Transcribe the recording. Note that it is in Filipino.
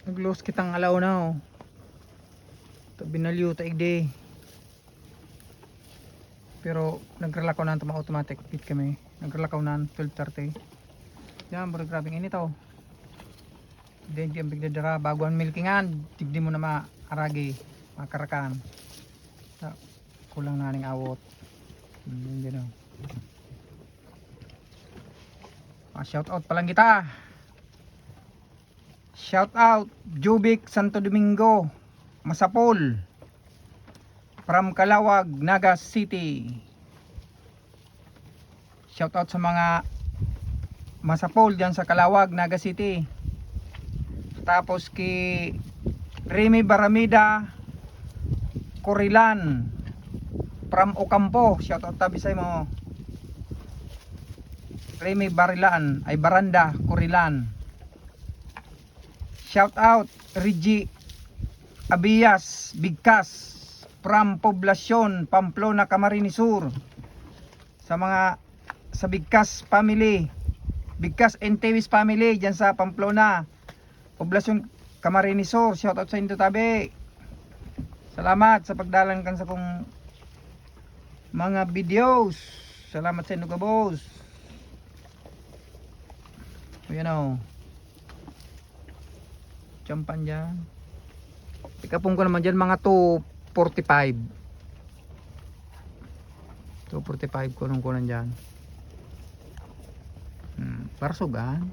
Nag-loss kitang alaw na oh. Ito binalyo taigdi. Pero nagrelakaw na ito automatic pit kami. Nagrelakaw na 12:30. Yan, bro, grabing init oh. Hindi ang bigdadara bago ang milkingan. Tigdi mo na maaragi, makarakan. Kulang na ning awot. Hindi na. Shout out pa lang kita. Shout out Jubic Santo Domingo, Masapol, from Calawag, Naga City. Shout out sa mga Masapol diyan sa Calawag, Naga City. Tapos ki Remy Baramida Corilan from Ocampo. Shout out tabi sa mo. Remy Barilan ay Baranda Corilan. Shout out Rigi Abias Bigkas from Poblacion, Pamplona, Camarines Sur. Sa mga sa Bigkas family, Bigkas and Tewis family diyan sa Pamplona, Poblacion, Camarines Sur. Shout out sa inyo tabi. Salamat sa pagdalan kan sa kong mga videos. Salamat sa inyo ka boss. Ayan o. Champan dyan. Ikapong ko naman dyan mga 245. 245 kunong kunan dyan. Para sugan.